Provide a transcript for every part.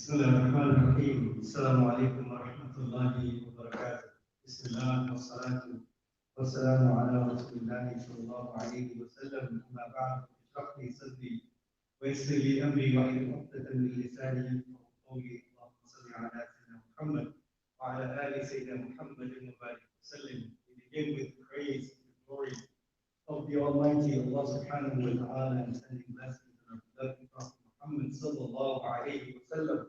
بسم الله الرحمن الرحيم. السلام عليكم ورحمة الله وبركاته. بسم الله والصلاة والسلام على رسول الله صلى الله عليه وسلم. أما بعد اشرح لي صدري ويسر لي أمري واحلل عقدة من لساني يفقهوا قولي. اللهم صل على سيدنا محمد وعلى آل سيدنا محمد وبارك وسلم. We begin with praise and glory of the Almighty Allah subhanahu wa ta'ala and sending blessings on our beloved Prophet Muhammad sallallahu alayhi wa sallam.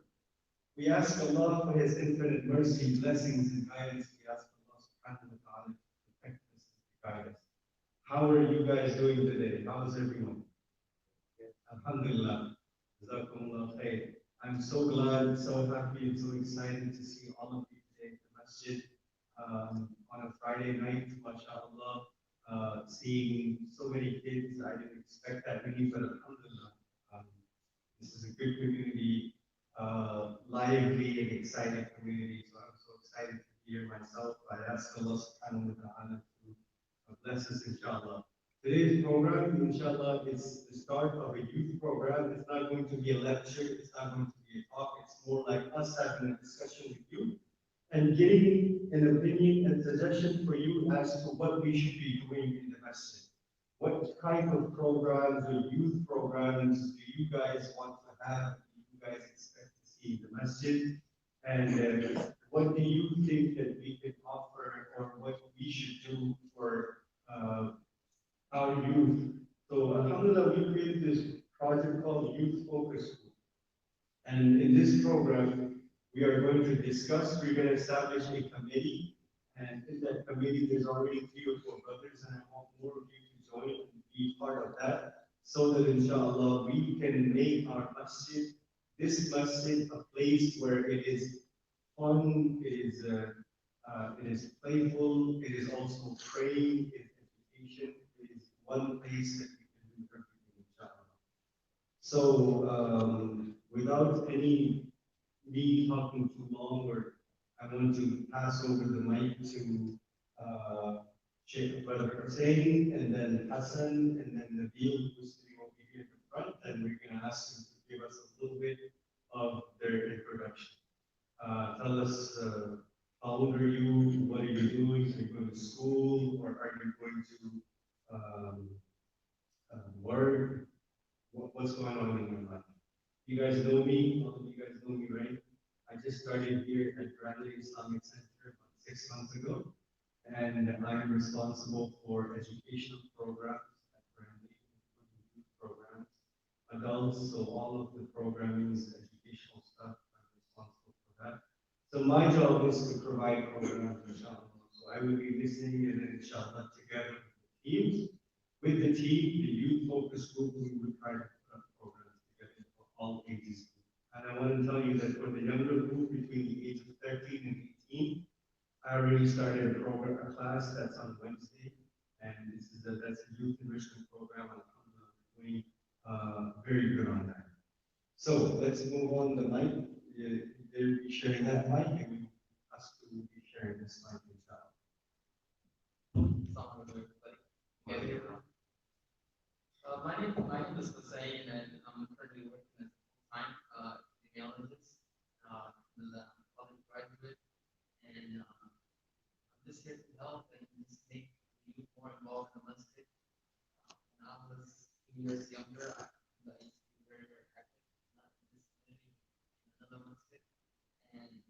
We ask Allah for His infinite mercy, blessings, and guidance. We ask Allah subhanahu wa ta'ala to protect us and to guide us. How are you guys doing today? How is everyone? Alhamdulillah. Jazakumullah khair. I'm so glad, so happy, and so excited to see all of you today in the masjid on a Friday night, mashallah. Seeing so many kids, I didn't expect that many, but alhamdulillah. This is a good community. Lively and exciting community. So I'm so excited to be here myself. I ask Allah subhanahu wa ta'ala to bless us, inshallah. Today's program, inshallah, is the start of a youth program. It's not going to be a lecture, it's not going to be a talk, it's more like us having a discussion with you and getting an opinion and suggestion for you as to what we should be doing in the masjid. What type of programs or youth programs do you guys want to have? Do you guys expect to see in the masjid? And what do you think that we can offer or what we should do for our youth? So alhamdulillah, we created this project called Youth Focus Group. And in this program, we are going to discuss, we're going to establish a committee. And in that committee, there's already 3 or 4 brothers, and I want more of you to join and be part of that, so that inshallah we can make our masjid, this masjid, a place where it is fun, it is playful, it is also praying, it is education, it is one place that we can do everything, inshallah. So without any me talking too long, or I want to pass over the mic to Sheikh Brother Hussein, and then Hassan, and then Nabil, who's sitting over here in the front, and we're going to ask them to give us a little bit of their introduction. Tell us, how old are you? What are you doing? Are you going to school, or are you going to work? What's going on in your life? You guys know me. All of you guys know me, right? I just started here at Bradley Islamic Center about 6 months ago, and I'm responsible for educational programs at Bradley, including youth programs, adults, so all of the programming is educational stuff. I'm responsible for that. So my job is to provide programs, inshallah. So I will be listening, and then inshallah together with the teams, with the team, the youth focus group, we will try to put up programs together for all ages. And I want to tell you that for the younger group between the age of 13 and 18, I already started a program, a class that's on Wednesday, and that's a youth enrichment program, and I'm doing very good on that. So let's move on the mic. They'll be sharing that mic, and we us to be sharing this mic inshallah. My name is Hussein, and I'm currently working as a full-time epidemiologist, with a public graduate, and I'm just here to help and just make you more involved in the masjid. When I was 2 years younger, I used to be very, very active, not in this community, in another masjid, and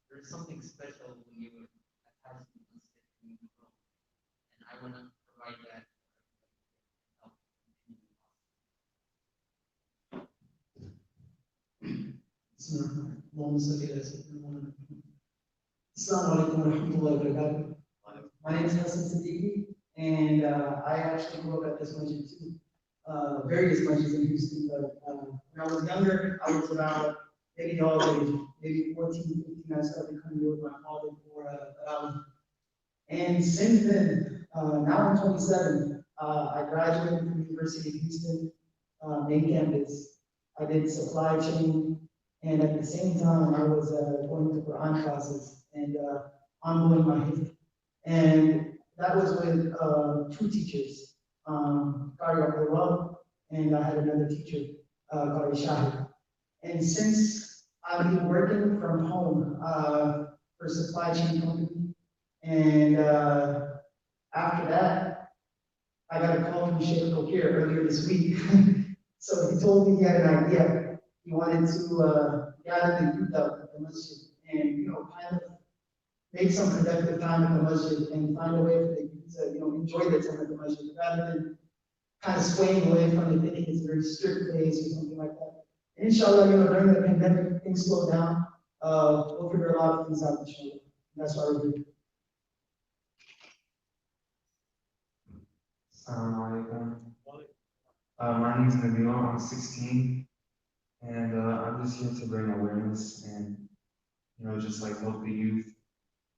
there's something special when you attach to the masjid when you grow, and I want to provide that. اللهم صل على سيدنا محمد. Assalamu alaikum wa rahmatullahi wa barakatuh. My name is Hassan Siddiqui, and I actually grew up at this masjid too. Various masjids in Houston, but when I was younger, I was about maybe all age, maybe 14, 15, I started coming with my father for Tarawih. And since then, now I'm 27, I graduated from the University of Houston, main campus. I did supply chain. And at the same time, I was going to Quran classes and ongoing my hifz. And that was with 2 teachers, Qari Abdullah, and I had another teacher, Qari Shahid. And since I've been working from home for a supply chain company. And after that, I got a call from Sheikh Kokir earlier this week. So he told me he had an idea. He wanted to gather the youth out at the masjid and, kind of make some productive time at the masjid and find a way for the youth to, enjoy their time at the masjid rather than kind of swaying away from it, thinking it's a very strict place or something like that. And inshallah, during the pandemic, things slowed down. We'll figure a lot of things out, inshallah. And that's why we're here. Assalamu alaikum. My name is Nabila, I'm 16, and I'm just here to bring awareness and, just like help the youth.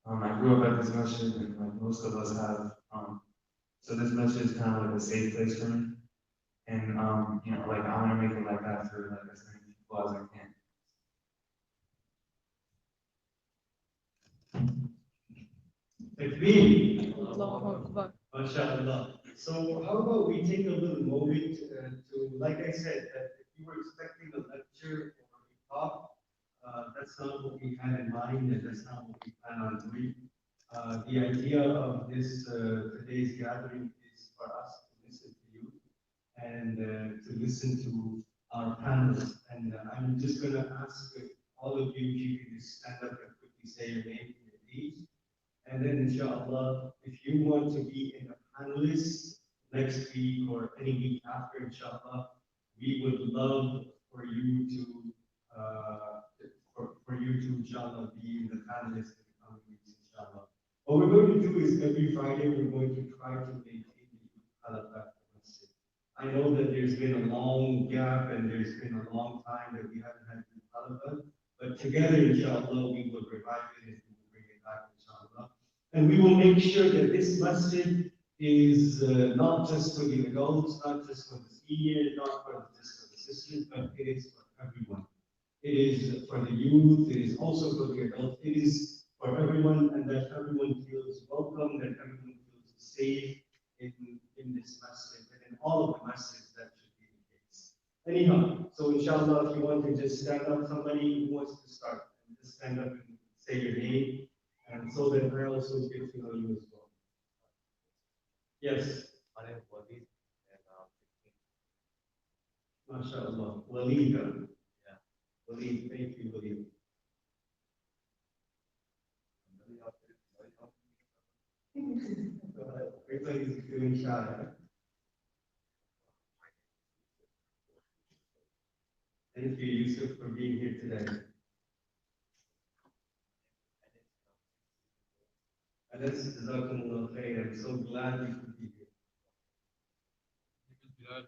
I grew up at this masjid, and like most of us have, so this masjid is kind of like a safe place for me. And, like I want to make it like that for like as many people as I can. Takbir. Allahu Akbar. MashaAllah. So how about we take a little moment to, like I said, that if you were expecting a lecture or a talk, that's not what we had in mind, and that's not what we plan on doing. The idea of this today's gathering is for us to listen to you and to listen to our panelists. And I'm just going to ask all of you if you can just stand up and quickly say your name and your age. And then, inshallah, if you want to be in a panelist next week or any week after, inshallah, we would love for you to, inshallah, be in the panelist in the coming weeks, inshallah. What we're going to do is every Friday, we're going to try to maintain the halaqat. I know that there's been a long gap and there's been a long time that we haven't had the halaqat, but together, inshallah, we will revive it and we will bring it back, inshallah. And we will make sure that this masjid is not just for the adults, not just for the seniors, not just for the sisters, but it is for everyone. It is for the youth, it is also for the adults, it is for everyone, and that everyone feels welcome, that everyone feels safe in this masjid, and in all of the masjids that should be the case. Anyhow, so inshallah, if you want to just stand up, somebody who wants to start, and just stand up and say your name, and so that I also get to know you as well. Yes. My name is Walid, and I'm 16. MashaAllah. Walid. Yeah. Walid, thank you, Walid. Everybody's doing shy. Thank you, Yusuf, for being here today. Anas, jazakumullah khair. I'm so glad you could be here.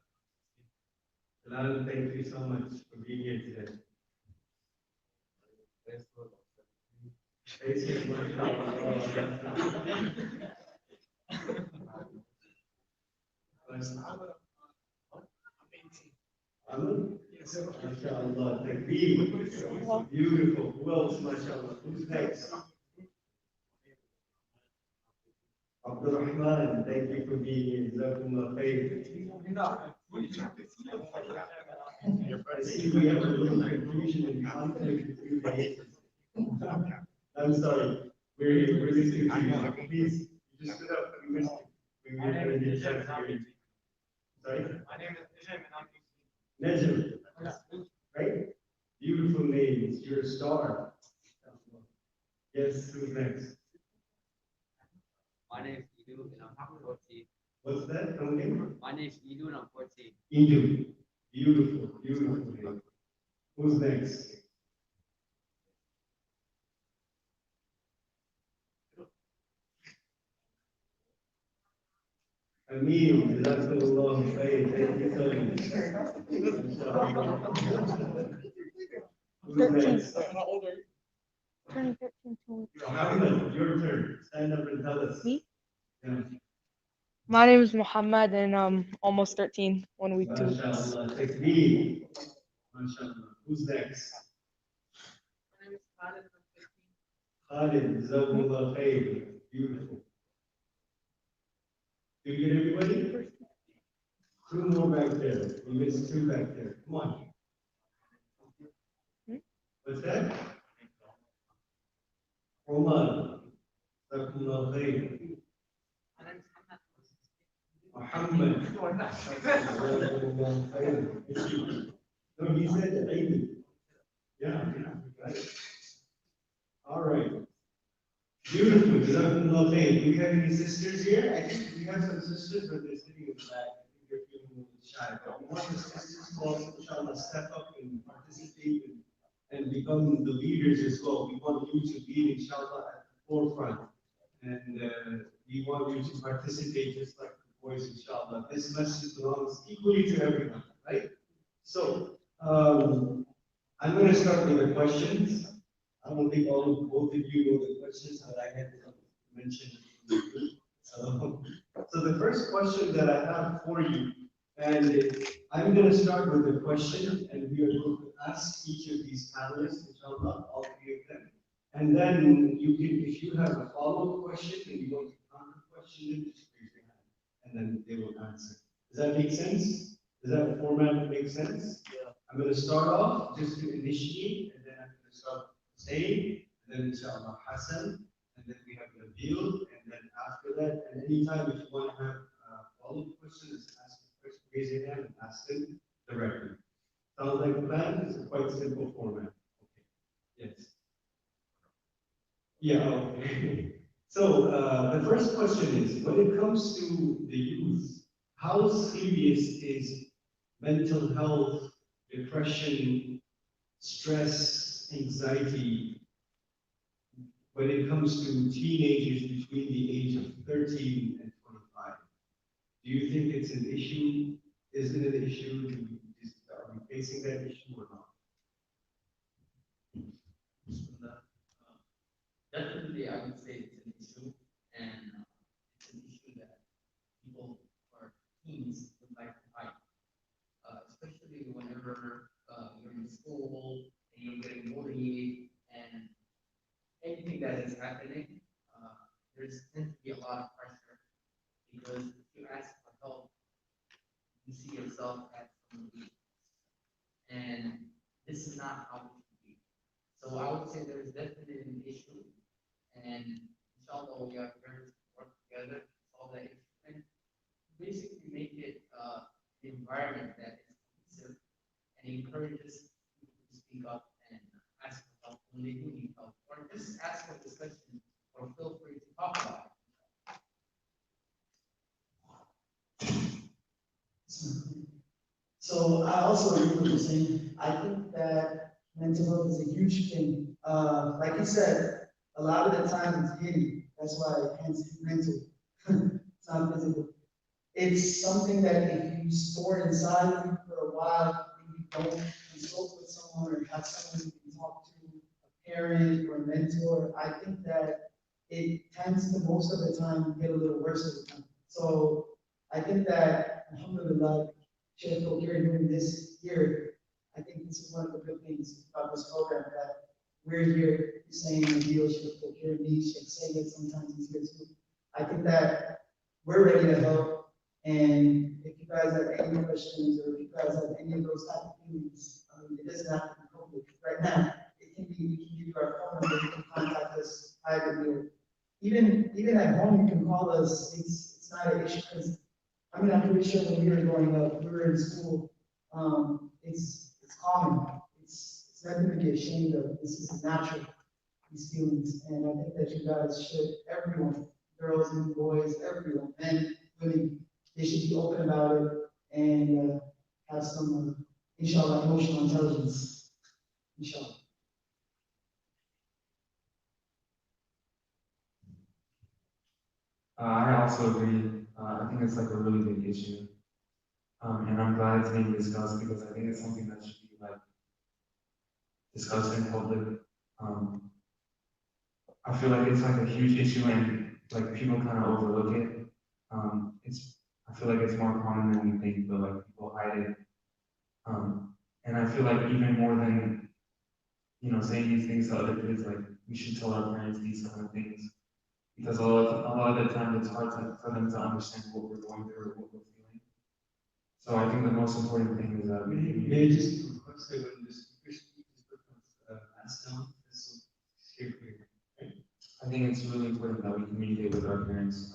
Bilal, thank you so much for being here today. MashaAllah, takbir. Beautiful. Who else, MashaAllah? Who's next? Abdurrahman, thank you for being here. Jazakumullah khair. I see we have a little confusion and conflict between the ages. I'm sorry. We're listening to you. Please, you just stood up. We missed you. We were trying to get a chance to hear you. Sorry? My name is Najim, and I'm 16. Najm. Right? Beautiful names. You're a star. Yes, who's next? My name is Edu and I'm 14. What's that? Come again? My name is Edu and I'm 14. Indu. Beautiful, beautiful name. Who's next? Amin, jazakallah khair. Thank you so much. Who's next? Turning 13 soon. Muhammad, your turn. Stand up and tell us. Me? Yeah. My name is Muhammad and I'm almost 13, 1 week, 2 weeks. MashaAllah, takbir. MashaAllah. Who's next? My name is Khalid, and I'm 15. Khalid, jazakallah khair. Beautiful. Did you get everybody? Two more back there. We missed two back there. Come on. What's that? Omar. Jazakumullah khair. Muhammad. Jazakumullah khair. No, he said Amy. Yeah, right. All right. Beautiful. Jazakumullah khair. Do we have any sisters here? I think we have some sisters, but they're sitting in the back. I think they're feeling a little shy. But we want the sisters to also, inshallah, step up and participate and become the leaders as well. We want you to be, inshallah, at the forefront. And we want you to participate just like the boys, inshallah. This message belongs equally to everyone, right? So, I'm going to start with the questions. I don't think both of you know the questions, but I had to mention. So the first question that I have for you, and I'm going to start with the question, and we are going to ask each of these panelists, inshallah, all three of them. And then you can, if you have a follow-up question and you want to counter question, then just raise your hand, and then they will answer. Does that make sense? Does that format make sense? Yeah. I'm going to start off just to initiate, and then I'm going to start saying, and then inshallah Hassan, and then we have Nabil, and then after that, and anytime if you want to have follow-up questions, ask first, raise your hand and ask them directly. Sounds like a plan? It's a quite simple format. Okay. Yes. Yeah, okay. So the first question is, when it comes to the youth, how serious is mental health, depression, stress, anxiety, when it comes to teenagers between the age of 13 and 25? Do you think it's an issue? Is it an issue? Are we facing that issue or not? Definitely, I would say it's an issue, and it's an issue that people or teens would like to fight, especially whenever you're in school and you're getting bullied and anything that is happening. There's tends to be a lot of pressure because if you ask for help, you see yourself as some weakness, and this is not how it should be. So I would say there's definitely an issue. And inshallah, we are here to work together to solve that issue and basically make it an environment that is conducive and encourages people to speak up and ask for help when they do need help, or just ask for discussion, or feel free to talk about it. So I also agree with what you're saying. I think that mental health is a huge thing. Like you said, a lot of the time it's hidden. That's why it's mental. It's not physical. It's something that if you store inside you for a while and you don't consult with someone or have someone you can talk to, a parent or a mentor, I think that it tends to most of the time get a little worse over time. So I think that, alhamdulillah, Sheikh Fokir doing this year, I think this is one of the good things about this program, that we're here saying the deal, Sheikh Fokir, me, Sheikh Sayyid, sometimes he's here too. I think that we're ready to help, and if you guys have any questions or if you guys have any of those type of feelings, it doesn't have to be public right now. It can be, we can give you our phone number, you can contact us privately, or even at home, you can call us. It's not an issue, because I mean, I'm pretty sure when we were growing up, we were in school. It's common. It's nothing to be ashamed of. This is natural, these feelings, and I think that you guys should, everyone, girls and boys, everyone, men, women, they should be open about it and have some, inshallah, emotional intelligence. Inshallah. I also agree. I think it's like a really big issue. And I'm glad it's being discussed because I think it's something that should be like discussed in public. I feel like it's like a huge issue and like people kind of overlook it. I feel like it's more common than we think, but like people hide it. And I feel like even more than, saying these things to other kids, like we should tell our parents these kind of things. Because a lot of the time it's hard for them to understand what we're going through or what we're feeling. So I think the most important thing is that May I just request that when the speaker speaks, communicate with our parents,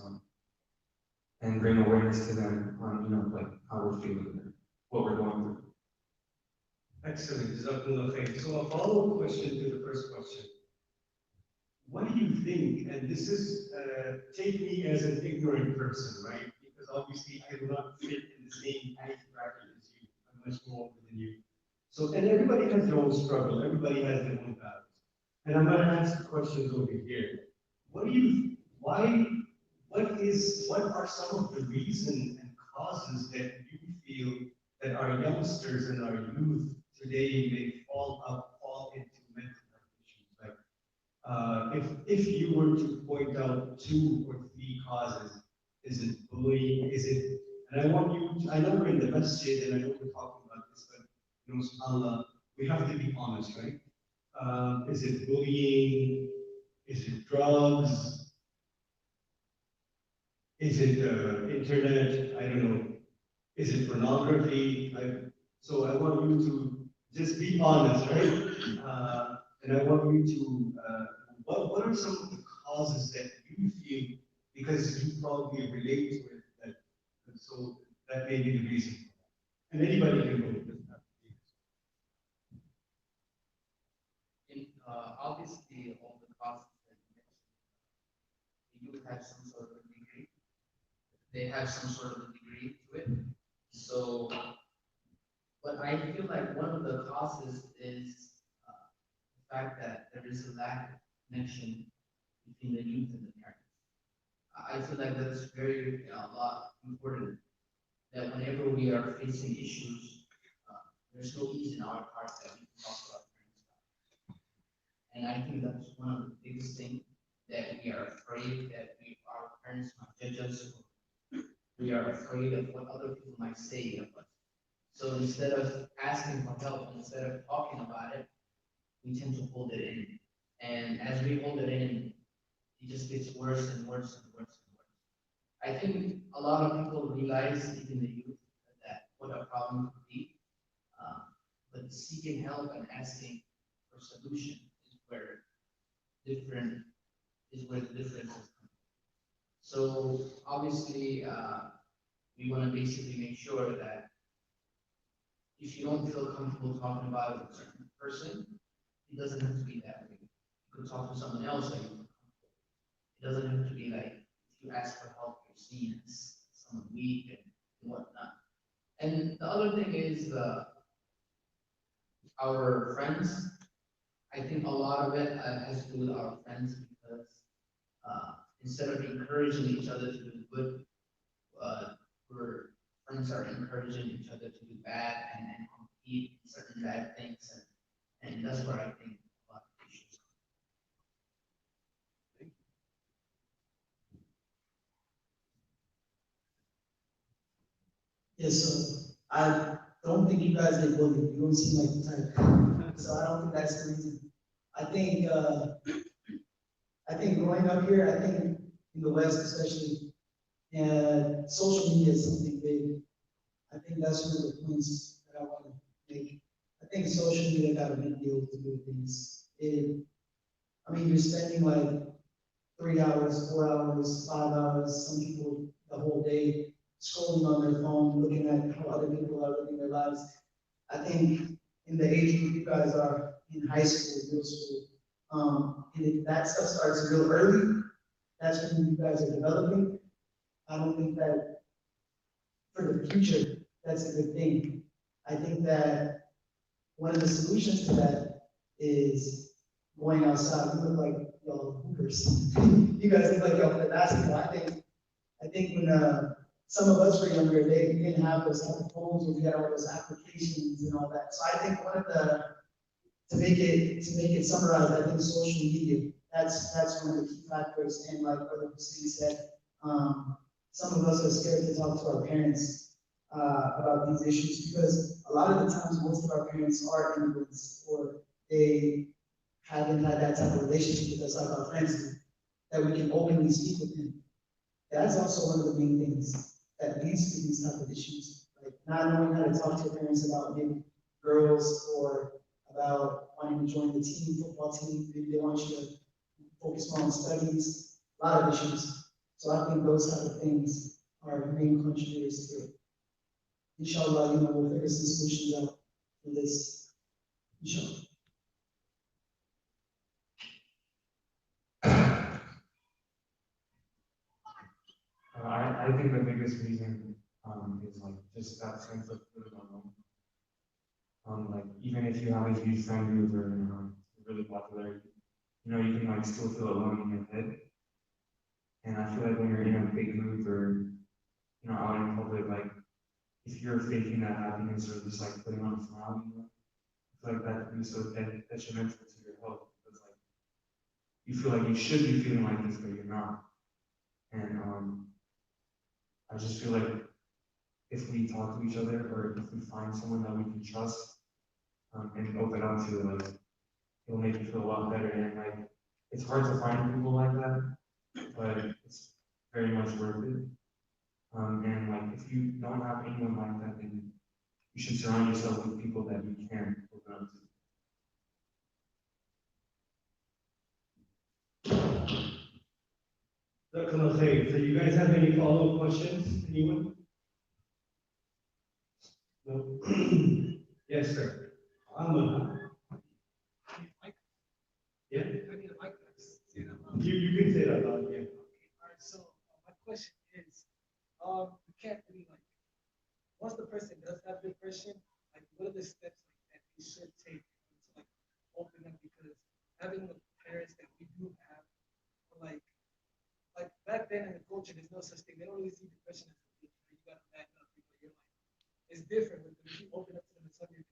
and bring awareness to them on, like how we're feeling and what we're going through. Excellent, Jazakumullah khair. So a follow-up question to the first question. What do you think, and this is, take me as an ignorant person, right? Because obviously I do not fit in the same age bracket as you. I'm much more older than you. So, and everybody has their own struggle. Everybody has their own battles. And I'm going to ask the questions over here. What are some of the reasons and causes that you feel that our youngsters and our youth today may fall into mental health issues? Like, if you were to point out 2 or 3 causes, is it bullying? Is it, and I want you to, I know we're in the masjid and I know we're talking about this, but subhanAllah, we have to be honest, right? Is it bullying? Is it drugs? Is it internet? I don't know. Is it pornography? So I want you to just be honest, right? And I want you to, what are some of the causes that you feel, because you probably relate to it, so that may be the reason. And anybody can go with that. Obviously, all the causes that you mentioned, you have some sort of a degree. They have some sort of a degree to it. So, but I feel like one of the causes is the fact that there is a lack of connection between the youth and the parents. I feel like that's very a lot important. That whenever we are facing issues, there's no ease in our hearts that we can talk to our parents about. And I think that's one of the biggest things, that we are afraid that our parents might judge us. We are afraid of what other people might say of us. So instead of asking for help, instead of talking about it, we tend to hold it in. And as we hold it in, it just gets worse and worse and worse and worse. I think a lot of people realize, even the youth, that what a problem could be. But seeking help and asking for solution is where the difference is. So obviously, we want to basically make sure that if you don't feel comfortable talking about it with a certain person, it doesn't have to be that way. You could talk to someone else that you feel comfortable. It doesn't have to be like, if you ask for help, you're seen as someone weak and whatnot. And the other thing is our friends. I think a lot of it has to do with our friends, because instead of encouraging each other to do good, our friends are encouraging each other to do bad and compete in certain bad things, and that's where I think a lot of issues Yes, so I don't think you guys get bullied. You don't seem like the type. So I don't think that's the reason. I think growing up here, I think in the West especially, and social media is something big. I think that's one of the points that I want to make. I think social media got a big deal to do with things. I mean, you're spending like 3 hours, 4 hours, 5 hours, some people the whole day scrolling on their phone, looking at how other people are living their lives. I think in the age group you guys are in high school, middle school, and if that stuff starts real early, that's when you guys are developing. I don't think that for the future, that's a good thing. I think that one of the solutions to that is going outside. You look like y'all hoopers. You guys look like y'all play basketball. I think when some of us were younger, we didn't have those type of phones, or we had all those applications and all that. So I think one of the, to make it summarized, I think social media, that's one of the key factors. And like Brother Hussein said, some of us are scared to talk to our parents about these issues, because a lot of the times most of our parents are immigrants, or they haven't had that type of relationship with us like our friends do, that we can openly speak with them. That's also one of the main things that leads to these type of issues, like not knowing how to talk to your parents about maybe girls, or about wanting to join the team, football team. Maybe they want you to focus more on studies. a lot of issues. So I think those type of things are main contributors to it. Inshallah, we'll figure some solutions out for this. Inshallah. I think the biggest reason is like just that sense of feeling alone. Like even if you have a huge fan group or really popular, you can like still feel alone in your head. And I feel like when you're in a big group or out in public, like if you're faking that happiness or just like putting on a smile, I feel like that can be so detrimental to your health because like you feel like you should be feeling like this, but you're not. And I just feel like if we talk to each other or if we find someone that we can trust and open up to, like it'll make you feel a lot better. And like it's hard to find people like that, but it's very much worth it. And like if you don't have anyone like that, then you should surround yourself with people that you can open up to. So you guys have any follow-up questions? Anyone? No? Yes, sir. Yeah? You can say that loud, yeah. Alright, so my question is, you can't really like, once the person does have depression, like what are the steps like that we should take to like open up, because having the parents that we do have, like back then in the culture, there's no such thing. They don't really see depression as a thing. You gotta back up because you're like, it's different. When you open up to them and tell them you're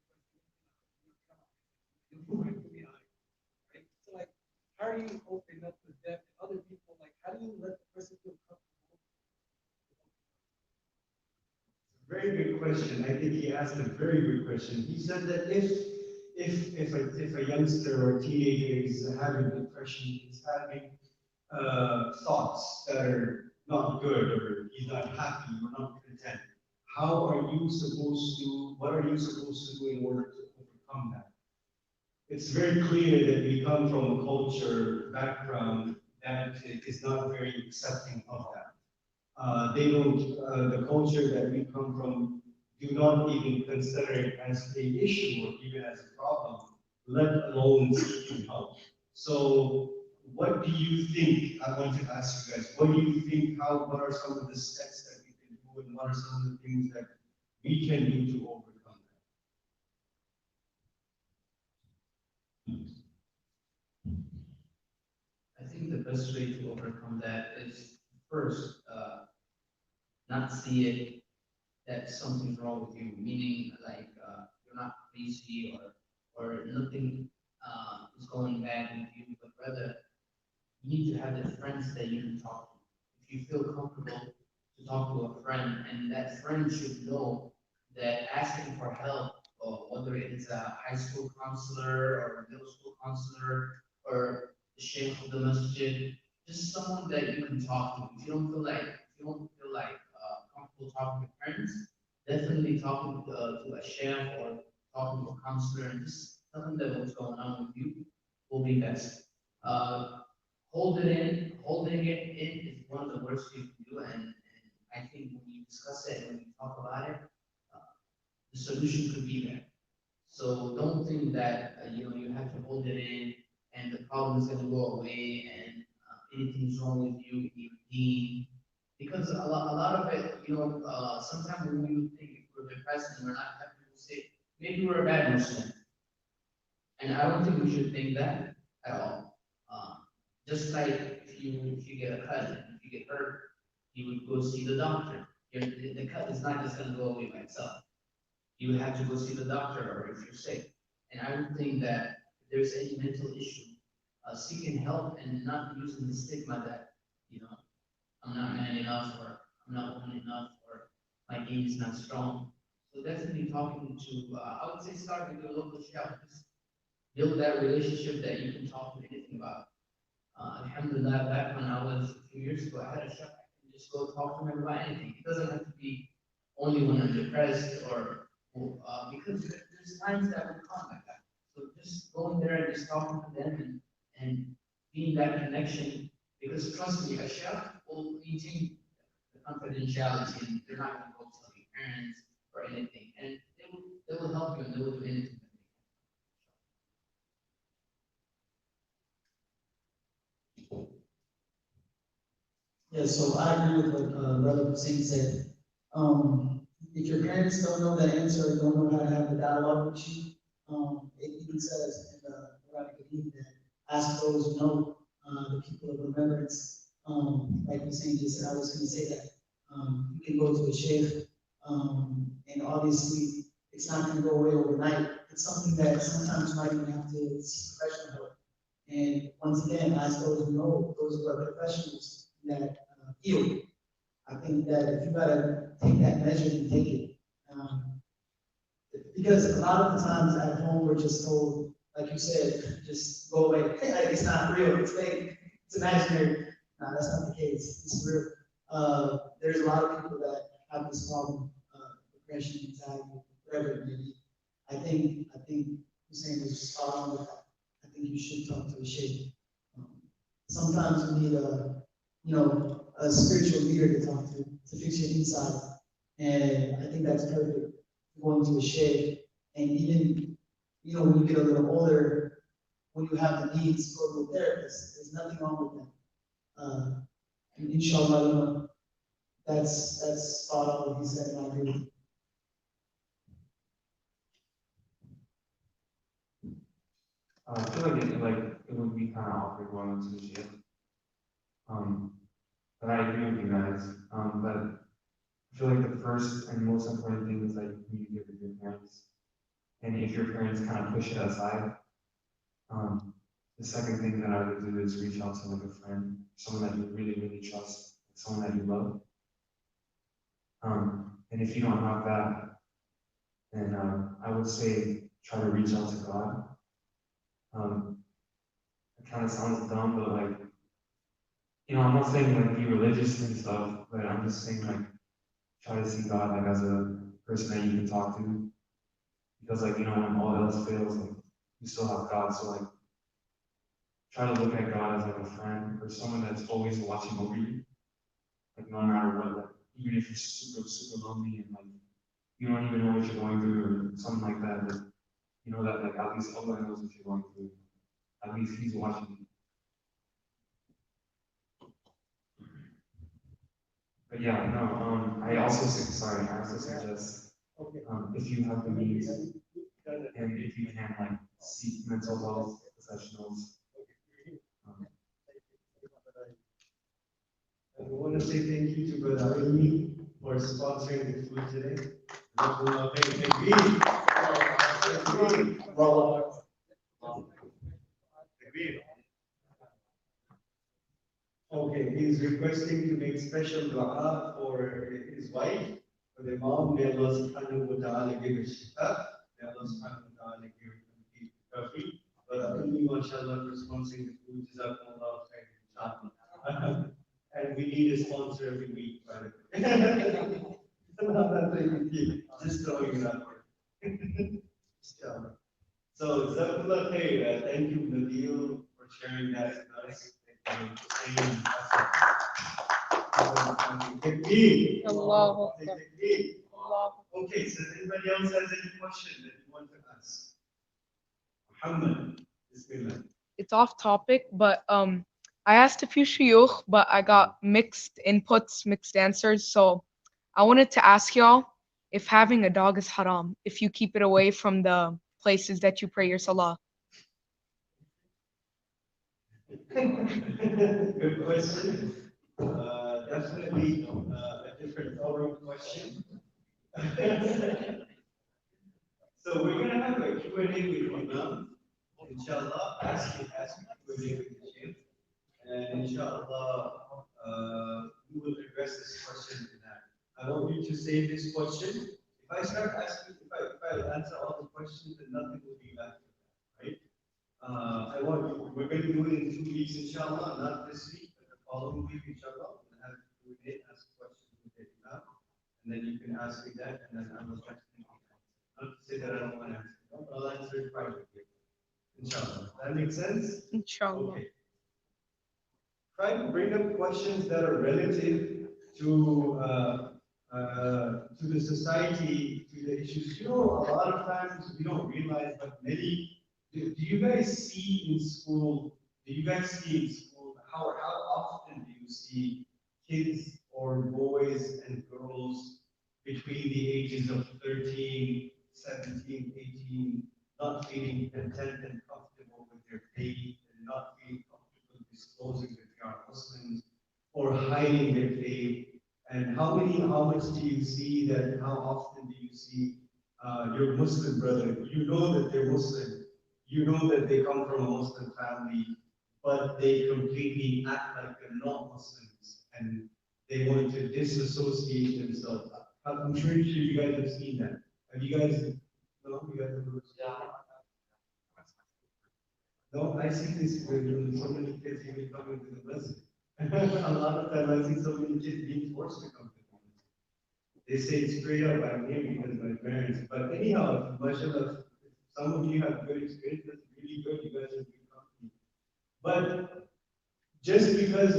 depressed, you'll be all right? So like, how do you open up with them and other people? Like, how do you let the person feel comfortable? Very good question. I think he asked a very good question. He said that if a youngster or a teenager is having depression, is having thoughts that are not good, or he's not happy or not content, what are you supposed to do in order to overcome that? It's very clear that we come from a culture background that is not very accepting of that. The culture that we come from do not even consider it as an issue or even as a problem, let alone seeking help. So what do you think? I want to ask you guys, what do you think, what are some of the steps that we can do and what are some of the things that we can do to overcome I think the best way to overcome that is first, not see it that something's wrong with you, meaning like you're not crazy or nothing is going bad with you, but rather you need to have the friends that you can talk to. If you feel comfortable to talk to a friend, and that friend should know that asking for help, or whether it's a high school counselor or a middle school counselor or the sheikh of the masjid, just someone that you can talk to. If you don't feel like comfortable talking to friends, definitely talking to a sheikh or talking to a counselor and just telling them what's going on with you will be best. Holding it in is one of the worst you can do, and I think when you discuss it and when you talk about it, the solution could be there. So don't think that you have to hold it in and the problem is going to go away and anything's wrong with you, you're dean. Because a lot of it, sometimes when we think if we're depressed and we're not happy, we say maybe we're a bad Muslim, and I don't think we should think that at all. Just like if you get a cut, if you get hurt, you would go see the doctor. The cut is not just going to go away by itself. You have to go see the doctor, or if you're sick. And I would think that if there's any mental issue, seeking help and not using the stigma that I'm not man enough, or I'm not woman enough, or my game is not strong. So definitely talking to, I would say start with your local shelf. Just build that relationship that you can talk to anything about. Alhamdulillah, back when I was a few years ago, I had a shop. I can just go talk to them about anything. It doesn't have to be only when I'm depressed or because there's times that will come like that. So just going there and just talking to them and being that connection Because trust me, a chef will maintain the confidentiality and they're not gonna go tell your parents or anything. And they will help you and they will do anything that Yeah, so I agree with what Brother Hussein said. If your parents don't know the answer or don't know how to have a dialogue with you, it even says in the Quranic Hadith that ask those who know, the people of remembrance. Like Hussein just said, I was going to say that. You can go to a sheikh, and obviously it's not going to go away overnight. It's something that sometimes you might even have to seek professional help. And once again, ask those who know, those who are professionals that heal. I think that if you gotta take that measure, you take it. Because a lot of the times at home, we're just told, like you said, just go away. Like, it's not real, it's fake, it's imaginary. No, that's not the case, it's real. There's a lot of people that have this problem, depression, anxiety, whatever it may be. I think Hussein was spot on with that. I think you should talk to a sheikh. Sometimes you need a spiritual leader to talk to fix your inside. And I think that's perfect. Going to a sheikh, and even, when you get a little older, when you have the needs, go to a therapist. There's nothing wrong with that. And inshallah, that's spot on what he said, and I agree with you. I feel it would be kind of awkward going into the gym. But I agree with you guys. But I feel like the first and most important thing is communicate with your parents. And if your parents kind of push it aside, the second thing that I would do is reach out to a friend, someone that you really, really trust, someone that you love. And if you don't have that, then I would say try to reach out to God. It kind of sounds dumb, but I'm not saying be religious and stuff, but I'm just saying try to see God as a person that you can talk to. Because when all else fails, you still have God. So try to look at God as a friend or someone that's always watching over you. No matter what, even if you're super, super lonely and you don't even know what you're going through or something like that, but you know that at least Allah knows what you're going through. At least He's watching you. But yeah, no, I also suggest if you have the means and if you can seek mental health professionals. I want to say thank you to Brother Ali for sponsoring the food today. Okay, he's requesting to make special dua for his wife, for the mom. May Allah subhanahu wa ta'ala give her shifa. May Allah subhanahu wa ta'ala give her complete recovery. But only mashallah for sponsoring the food. Jazakumullah khair, inshallah. And we need a sponsor every week, by the way. Just throwing it out there. So, Jazakumullah khair. Thank you, Nabil, for sharing that with us. Allahu Akbar. Okay, so if anybody else has any question that you want to ask? Muhammad, Bismillah. It's off topic, but I asked a few shuyukh, but I got mixed inputs, mixed answers. So I wanted to ask y'all if having a dog is haram, if you keep it away from the places that you pray your salah. Good question. Definitely a different oral question. So we're gonna have a Q&A with Imam. Inshallah, ask Q&A with the Sheikh. And inshallah, we will address this question tonight. I want you to save this question. If I start asking, if I answer all the questions, then nothing will be left, right? I want you, we're going to do it in 2 weeks, inshallah, not this week, but the following week, inshallah. We'll have Q&A, ask questions with the Imam, and then you can ask me that, and then I will try to think of it. Not to say that I don't want to answer, no, I'll answer it privately. Inshallah. That makes sense? Inshallah. Okay. try to bring up questions that are relative to the society, to the issues. You know, a lot of times we don't realize, but do you guys see in school, how often do you see kids or boys and girls between the ages of 13, 17, 18, not feeling content and comfortable with their faith and not feeling comfortable disclosing that they are Muslims or hiding their faith? And how much do you see that, how often do you see your Muslim brother? You know that they're Muslim, you know that they come from a Muslim family, but they completely act like they're not Muslims and they want to disassociate themselves. I'm sure you guys have seen that. Have you guys, no, you guys have no, I see this with so many kids even coming to the masjid. A lot of time I see so many kids being forced to come to the masjid. They say it straight up, I'm here because of my parents. But anyhow, mashallah, some of you have good experience, that's really good, you guys are good company. But just because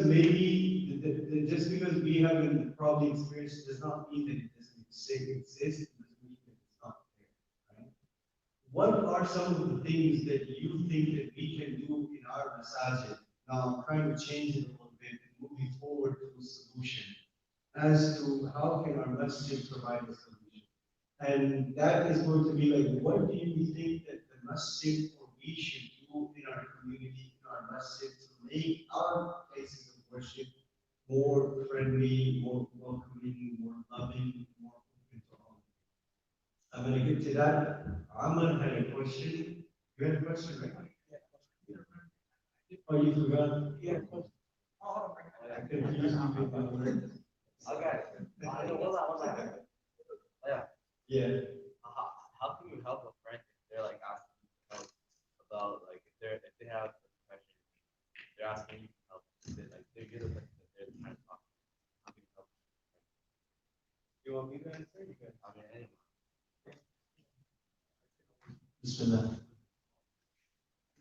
just because we haven't probably experienced does not mean that it doesn't exist, it doesn't mean that it's not there, right? What are some of the things that you think that we can do in our masajid? Now I'm trying to change it a little bit and moving forward to a solution as to how can our masjid provide a solution. And that is going to be like, what do you think that the masjid or we should do in our community, in our masjid to make our places of worship more friendly, more welcoming, more loving, more open to all? I'm going to get to that. Amar had a question. You had a question, right? Oh, you forgot? Yeah. I confused you with my words. Okay. Yeah. How can you help a friend if they're like asking help about like if they have a question, they're asking you for help, you're the person that they're trying to talk to. How can you help? You want me to answer? You can. I mean, anyone. Bismillah.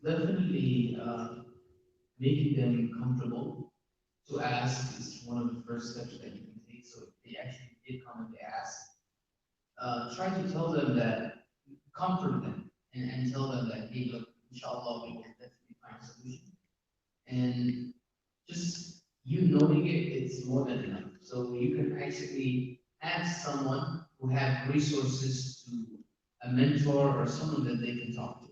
Definitely, making them comfortable to ask is one of the first steps that you can take. So if they actually did come and they ask, try to tell them that, comfort them and tell them that, hey, look, inshallah, we will definitely find a solution. And just you knowing it, it's more than enough. So you can actually ask someone who have resources to a mentor or someone that they can talk to,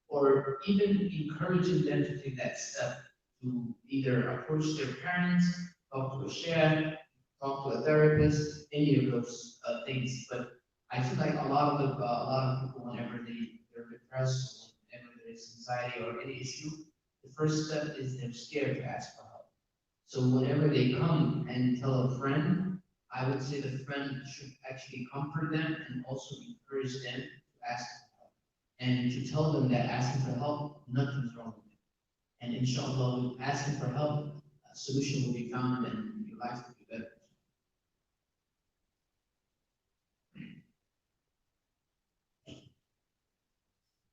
or even encouraging them to take that step to either approach their parents, talk to a sheikh, talk to a therapist, any of those things. But I feel like a lot of people, whenever they're depressed, whenever there's anxiety or any issue, the first step is they're scared to ask for help. So whenever they come and tell a friend, I would say the friend should actually comfort them and also encourage them to ask for help. And to tell them that asking for help, nothing's wrong with it. And inshallah, with asking for help, a solution will be found and your life will be better.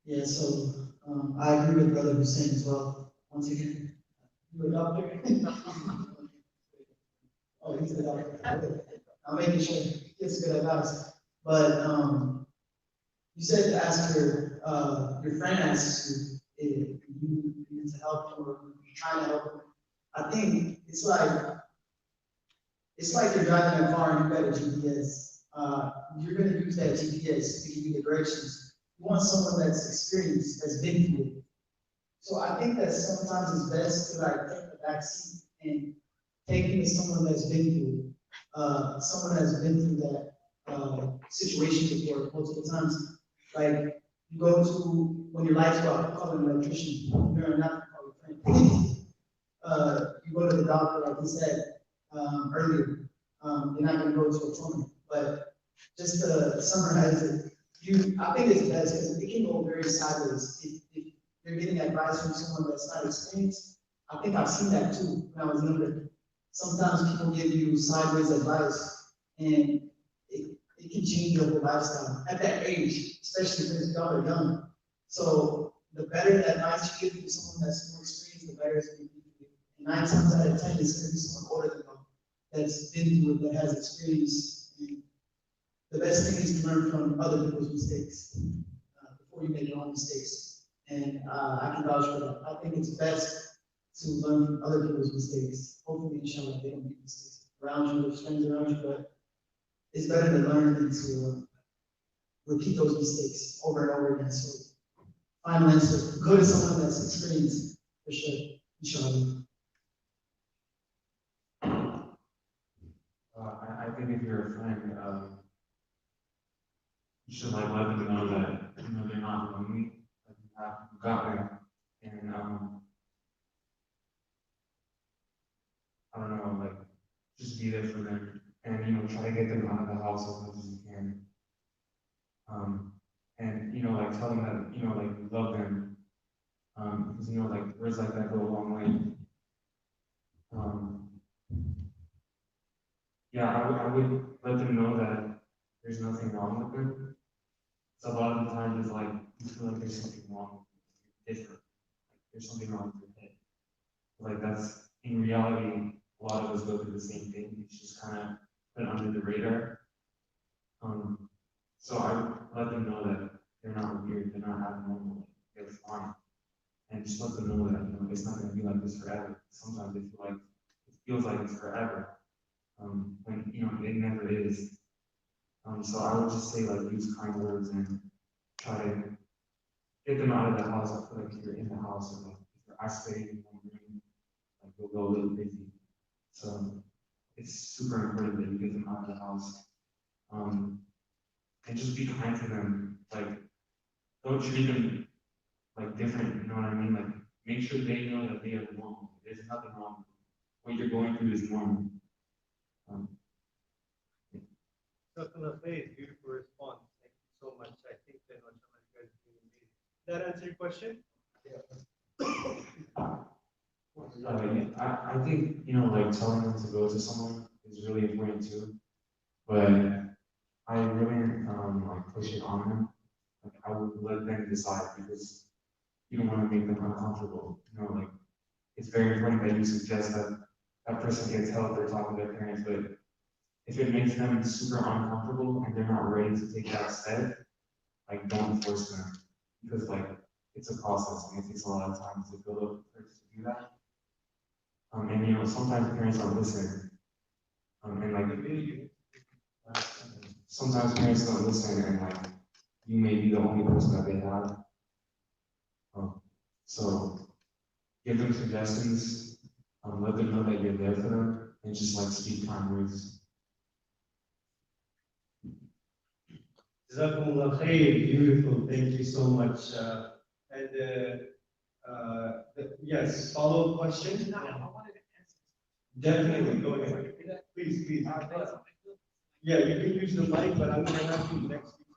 Yeah, so I agree with Brother Hussein as well. Once again, you a doctor? Oh, he's a doctor. Okay. I'm making sure he gets good advice. But you said to ask your friend asks you if you need to help him or you're trying to help him. I think it's like you're driving a car and you got a GPS. You're going to use that GPS to give you the directions. You want someone that's experienced, that's been through it. So I think that sometimes it's best to like take the back seat and take it to someone that's been through it. Someone that's been through that situation before. Multiple times, like you go to when your lights go out, you call an electrician. You're not call your friend. You go to the doctor, like he said earlier. You're not going to go to a plumber, but just to summarize it. I think it's best because it can go very sideways. If you're getting advice from someone that's not experienced, I think I've seen that too when I was younger. Sometimes people give you sideways advice and it can change your whole lifestyle at that age, especially because y'all are young. So the better the advice you give to someone that's more experienced, the better it's going to be. 9 times out of 10, it's going to be someone older than them that's been through it, that has experience. And the best thing is to learn from other people's mistakes before you make your own mistakes. And I can vouch for that. I think it's best to learn from other people's mistakes. Hopefully, inshallah, they don't make mistakes around you, with friends around you, but it's better to learn than to repeat those mistakes over and over again. So, final answer, go to someone that's experienced, for sure, inshallah. I think if you're a friend, you should like let them know that they're not lonely, like you got them, and I don't know, like just be there for them, and try to get them out of the house as much as you can, and like tell them that like you love them, because like words like that go a long way. Yeah, I would let them know that there's nothing wrong with them. So a lot of the times it's like you feel like there's something wrong with you, different. Like there's something wrong with your head. Like that's in reality, a lot of us go through the same thing. It's just kind of put under the radar. So I would let them know that they're not weird, they're not abnormal, they're fine. And just let them know that it's not going to be like this forever. Sometimes they feel like it feels like it's forever. When it never is. So I would just say like use kind words and try to get them out of the house. I feel like if you're in the house or like if you're isolated in one room, like you'll go a little crazy. So it's super important that you get them out of the house. And just be kind to them. Like don't treat them like different, you know what I mean? Like make sure they know that they are normal. There's nothing wrong. What you're going through is normal. Beautiful response. Thank you so much. I think that mashallah, you guys are doing amazing. Did that answer your question? I think like telling them to go to someone is really important too, but I wouldn't like push it on them. Like I would let them decide because you don't want to make them uncomfortable. Like it's very important that you suggest that that person gets help or talk to their parents, but if it makes them super uncomfortable and they're not ready to take that step, like don't force them because like it's a process and it takes a lot of time to build up the courage to do that. And sometimes parents don't listen. And like sometimes parents don't listen and like you may be the only person that they have. So give them suggestions, let them know that you're there for them, and just like speak kind words. Jazakumullah khair, beautiful, thank you so much. Yes, follow-up question? No, I wanted to answer. Definitely, go ahead. Please. Yeah, you can use the mic, but I'm gonna have you next week.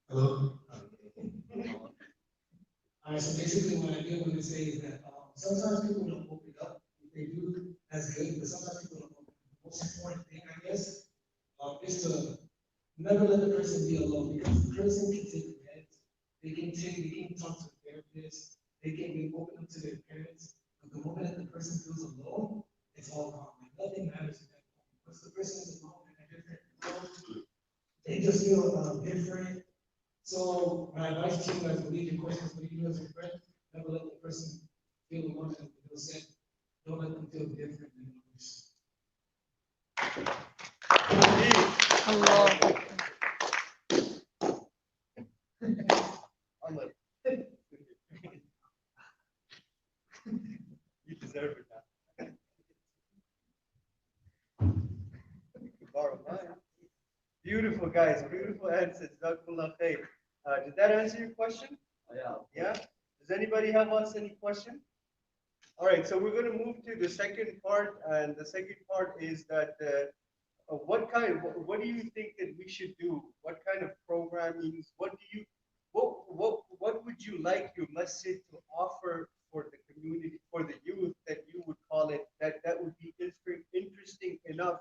Hello? Alright, so basically what I did want to say is that sometimes people don't open up. If they do, that's good, but sometimes people don't open up. The most important thing, I guess, is to never let the person be alone because the person can take meds, they can talk to a therapist, they can be open up to their parents, but the moment that the person feels alone, it's all gone. Like, nothing matters at that point. Once the person is alone in a different world, they just feel different. So my advice to you guys, believe your questions, believe you as a friend, never let the person feel alone and feel sad. Don't let them feel different than others. Allah. You deserve it now. You can borrow mine. Beautiful, guys. Beautiful answers. Jazakumullah khair. Did that answer your question? Yeah. Does anybody have any question? All right. So we're going to move to the second part, and the second part is that what do you think that we should do? What kind of programming? What would you like your masjid to offer for the community, for the youth, that you would call it, that would be interesting enough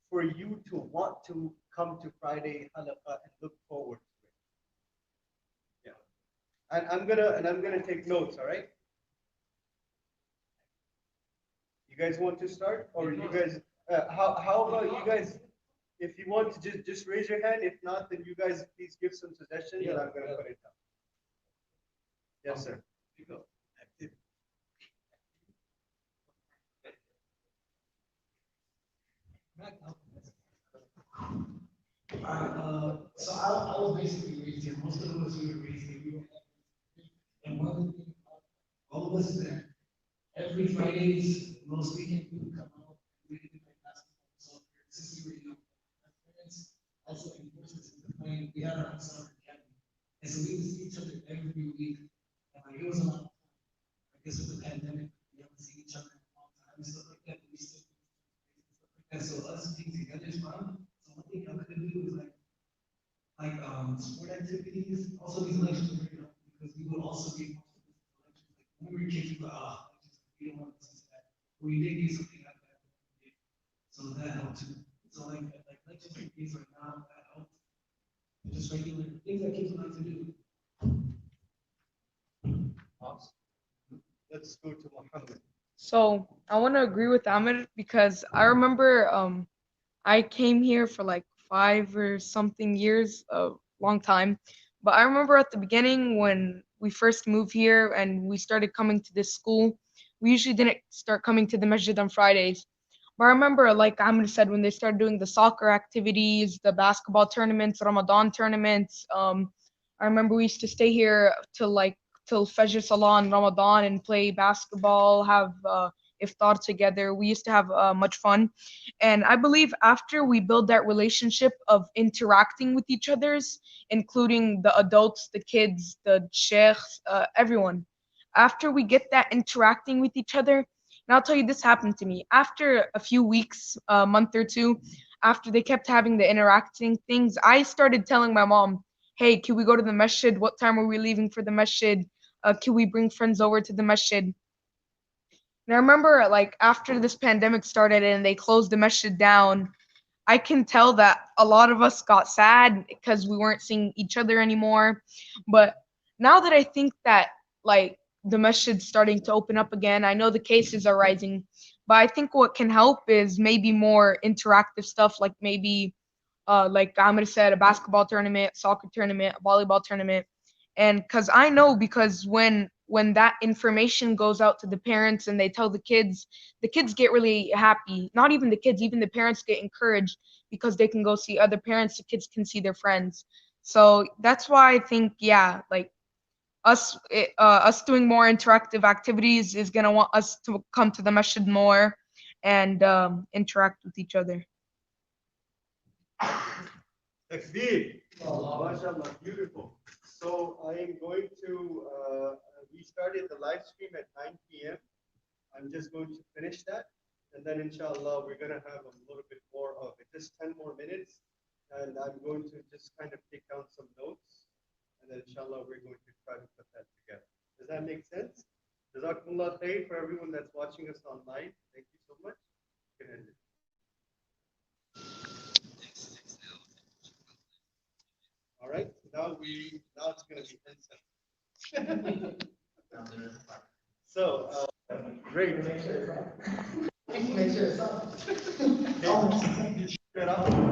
for you to want to come to Friday halaqah and look forward to it? And I'm gonna take notes, all right? You guys want to start, or you guys? How about you guys? If you want to just raise your hand. If not, then you guys please give some suggestions, and I'm gonna put it down. Yes, sir. You go. So I was basically raised here. Most of us we were raised here. And one of the things, all of us is that every Fridays, most weekends, we would come out, we would play basketball, soccer, since we were young. My parents also enforced us into playing, we had our own soccer academy. And so we would see each other every week. And like, it was a lot of fun. I guess with the pandemic, we haven't seen each other in a long time and stuff like that, but we still do stuff like that. So us being together is fun. So one thing I could do is sport activities. Also, these elections were very helpful because we would also be involved in elections. Like when we were kids, we thought, we don't want to listen to that. But we did do something like that. So that helped too. So like elections like these right now, that helped. Just regular things that kids like to do. Let's go to Muhammad. So I want to agree with Ahmed because I remember I came here for like 5 or something years, a long time. But I remember at the beginning when we first moved here and we started coming to this school, we usually didn't start coming to the masjid on Fridays. But I remember, like Ahmed said, when they started doing the soccer activities, the basketball tournaments, Ramadan tournaments, I remember we used to stay here till Fajr Salah in Ramadan and play basketball, have iftar together. We used to have much fun. And I believe after we build that relationship of interacting with each other's, including the adults, the kids, the sheikhs, everyone, after we get that interacting with each other, and I'll tell you, this happened to me. After a few weeks, a month or two, after they kept having the interacting things, I started telling my mom, hey, can we go to the masjid? What time are we leaving for the masjid? Can we bring friends over to the masjid? And I remember, like, after this pandemic started and they closed the masjid down, I can tell that a lot of us got sad because we weren't seeing each other anymore. But now that I think that, like, the masjid's starting to open up again, I know the cases are rising, but I think what can help is maybe more interactive stuff, like maybe, like Ahmed said, a basketball tournament, soccer tournament, a volleyball tournament. And because when that information goes out to the parents and they tell the kids get really happy. Not even the kids, even the parents get encouraged because they can go see other parents, the kids can see their friends. So that's why I think, yeah, like us doing more interactive activities is gonna want us to come to the masjid more and interact with each other. Takbir. MashaAllah, beautiful. So I am going to, we started the live stream at 9 p.m. I'm just going to finish that. And then inshallah, we're going to have a little bit more of it, just 10 more minutes. And I'm going to just kind of take down some notes. And then inshallah, we're going to try to put that together. Does that make sense? Jazakumullah khair for everyone that's watching us online. Thank you so much. You can end it. All right, now it's going to be instant. So, great.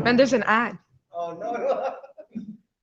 And there's an ad.